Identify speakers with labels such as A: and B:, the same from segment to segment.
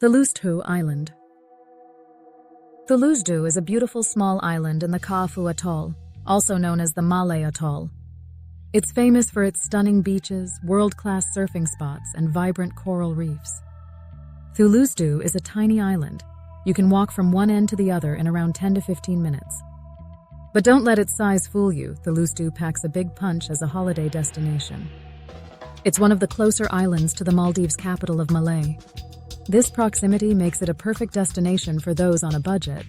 A: Thulusdhoo Island. Thulusdhoo is a beautiful small island in the Kaafu Atoll, also known as the Malé Atoll. It's famous for its stunning beaches, world-class surfing spots, and vibrant coral reefs. Thulusdhoo is a tiny island. You can walk from one end to the other in around 10 to 15 minutes. But don't let its size fool you. Thulusdhoo packs a big punch as a holiday destination. It's one of the closer islands to the Maldives capital of Malé. This proximity makes it a perfect destination for those on a budget,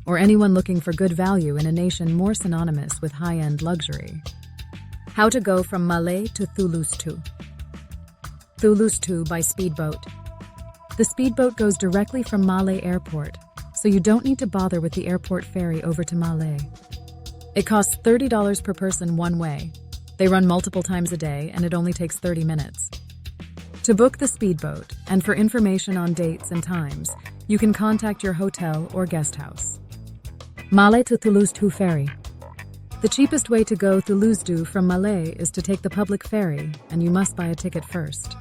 A: or anyone looking for good value in a nation more synonymous with high-end luxury. How to go from Malé to Thulusdhoo. Thulusdhoo by speedboat. The speedboat goes directly from Malé Airport, so you don't need to bother with the airport ferry over to Malé. It costs $30 per person one way. They run multiple times a day, and it only takes 30 minutes. To book the speedboat, and for information on dates and times, you can contact your hotel or guesthouse. Malé to Thulusdhoo Ferry. The cheapest way to go Thulusdhoo from Malé is to take the public ferry, and you must buy a ticket first.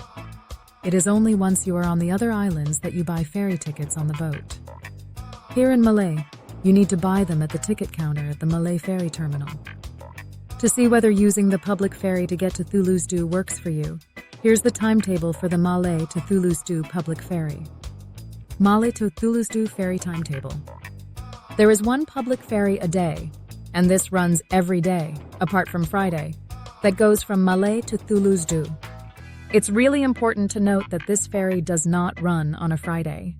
A: It is only once you are on the other islands that you buy ferry tickets on the boat. Here in Malé, you need to buy them at the ticket counter at the Malé ferry terminal. To see whether using the public ferry to get to Thulusdhoo works for you, here's the timetable for the Malé to Thulusdhoo public ferry. Malé to Thulusdhoo ferry timetable. There is one public ferry a day, and this runs every day, apart from Friday, that goes from Malé to Thulusdhoo. It's really important to note that this ferry does not run on a Friday.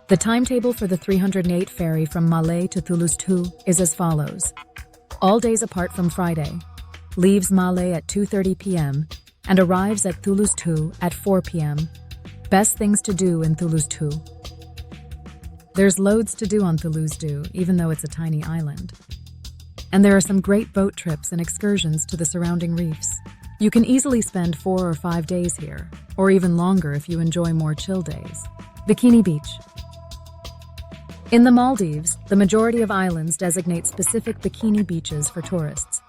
A: The timetable for the 308 ferry from Malé to Thulusdhoo is as follows. All days apart from Friday. Leaves Malé at 2:30 p.m. and arrives at Thulusdhoo at 4 p.m. Best things to do in Thulusdhoo. There's loads to do on Thulusdhoo, even though it's a tiny island. And there are some great boat trips and excursions to the surrounding reefs. You can easily spend 4 or 5 days here, or even longer if you enjoy more chill days. Bikini Beach. In the Maldives, the majority of islands designate specific bikini beaches for tourists.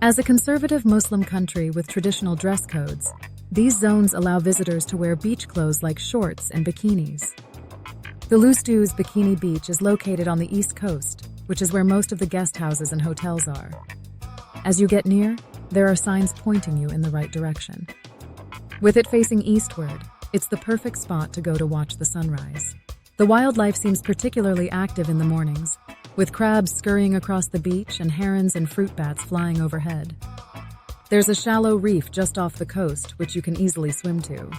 A: As a conservative Muslim country with traditional dress codes, these zones allow visitors to wear beach clothes like shorts and bikinis. Thulusdhoo's Bikini Beach is located on the east coast, which is where most of the guest houses and hotels are. As you get near, there are signs pointing you in the right direction. With it facing eastward, it's the perfect spot to go to watch the sunrise. The wildlife seems particularly active in the mornings, with crabs scurrying across the beach and herons and fruit bats flying overhead. There's a shallow reef just off the coast, which you can easily swim to.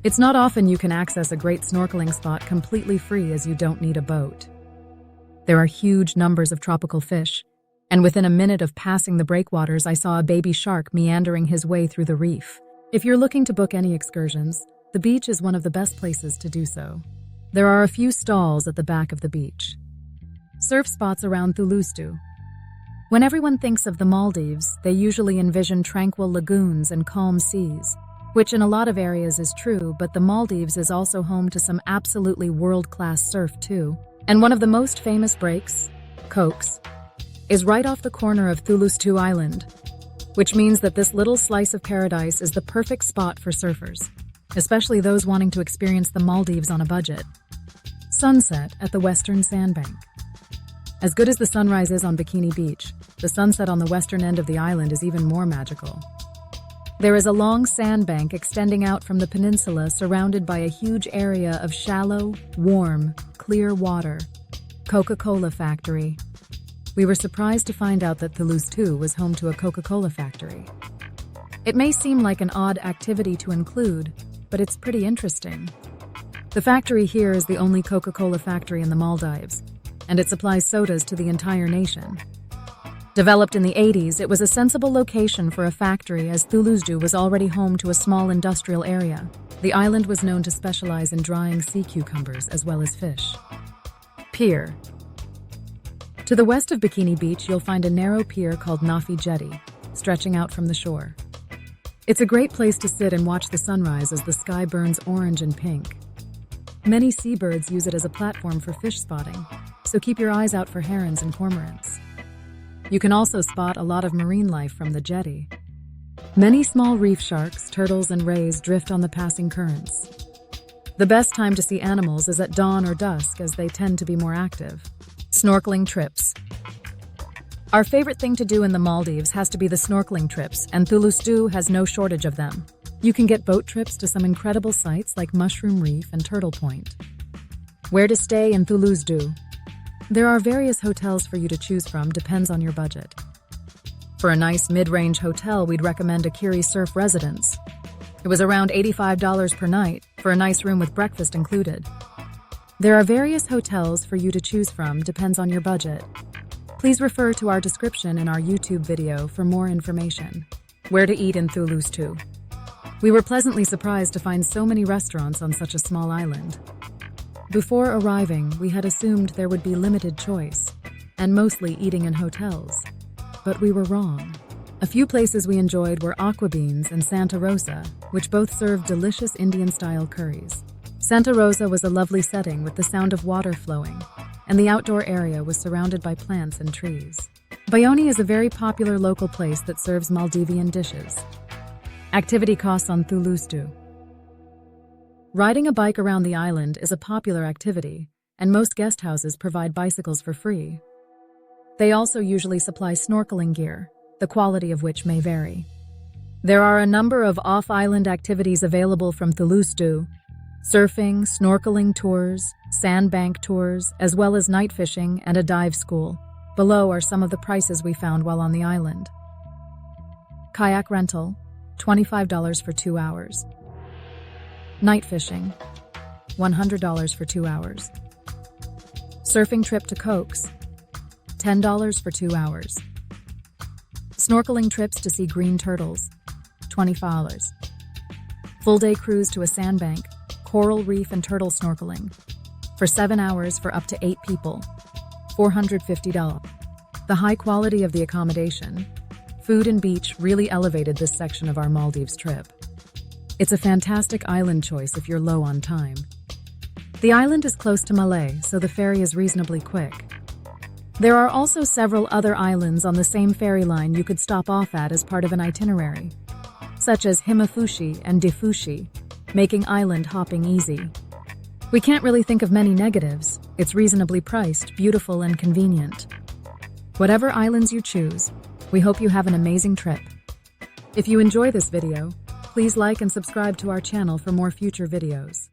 A: It's not often you can access a great snorkeling spot completely free, as you don't need a boat. There are huge numbers of tropical fish, and within a minute of passing the breakwaters, I saw a baby shark meandering his way through the reef. If you're looking to book any excursions, the beach is one of the best places to do so. There are a few stalls at the back of the beach. Surf spots around Thulusdhoo. When everyone thinks of the Maldives, they usually envision tranquil lagoons and calm seas, which in a lot of areas is true, but the Maldives is also home to some absolutely world-class surf too. And one of the most famous breaks, Cokes, is right off the corner of Thulusdhoo Island, which means that this little slice of paradise is the perfect spot for surfers, especially those wanting to experience the Maldives on a budget. Sunset at the western sandbank. As good as the sunrise is on Bikini Beach, the sunset on the western end of the island is even more magical. There is a long sandbank extending out from the peninsula, surrounded by a huge area of shallow, warm, clear water. Coca-Cola factory. We were surprised to find out that Thulusdhoo was home to a Coca-Cola factory. It may seem like an odd activity to include, but it's pretty interesting. The factory here is the only Coca-Cola factory in the Maldives, and it supplies sodas to the entire nation. Developed in the 80s, it was a sensible location for a factory, as Thulusdhoo was already home to a small industrial area. The island was known to specialize in drying sea cucumbers as well as fish. Pier. To the west of Bikini Beach, you'll find a narrow pier called Jetty, stretching out from the shore. It's a great place to sit and watch the sunrise as the sky burns orange and pink. Many seabirds use it as a platform for fish spotting, so keep your eyes out for herons and cormorants. You can also spot a lot of marine life from the jetty. Many small reef sharks, turtles, and rays drift on the passing currents. The best time to see animals is at dawn or dusk, as they tend to be more active. Snorkeling trips. Our favorite thing to do in the Maldives has to be the snorkeling trips, and Thulusdhoo has no shortage of them. You can get boat trips to some incredible sites like Mushroom Reef and Turtle Point. Where to stay in Thulusdhoo? There are various hotels for you to choose from, depends on your budget. For a nice mid-range hotel, we'd recommend a Kiri Surf Residence. It was around $85 per night for a nice room with breakfast included. There are various hotels for you to choose from, depends on your budget. Please refer to our description in our YouTube video for more information. Where to eat in Thulusdhoo? We were pleasantly surprised to find so many restaurants on such a small island. Before arriving, we had assumed there would be limited choice, and mostly eating in hotels. But we were wrong. A few places we enjoyed were Aqua Beans and Santa Rosa, which both served delicious Indian-style curries. Santa Rosa was a lovely setting with the sound of water flowing, and the outdoor area was surrounded by plants and trees. Bayoni is a very popular local place that serves Maldivian dishes. Activity costs on Thulusdhoo. Riding a bike around the island is a popular activity, and most guest houses provide bicycles for free. They also usually supply snorkeling gear, the quality of which may vary. There are a number of off-island activities available from Thulusdhoo: surfing, snorkeling tours, sandbank tours, as well as night fishing and a dive school. Below are some of the prices we found while on the island. Kayak rental, $25 for 2 hours. Night fishing, $100 for 2 hours. Surfing trip to Cokes, $10 for 2 hours. Snorkeling trips to see green turtles, $20. Full-day cruise to a sandbank, coral reef and turtle snorkeling, for 7 hours for up to 8 people, $450. The high quality of the accommodation, food and beach really elevated this section of our Maldives trip. It's a fantastic island choice if you're low on time. The island is close to Malé, so the ferry is reasonably quick. There are also several other islands on the same ferry line you could stop off at as part of an itinerary, such as Himafushi and Difushi, making island hopping easy. We can't really think of many negatives. It's reasonably priced, beautiful, and convenient. Whatever islands you choose, we hope you have an amazing trip. If you enjoy this video, please like and subscribe to our channel for more future videos.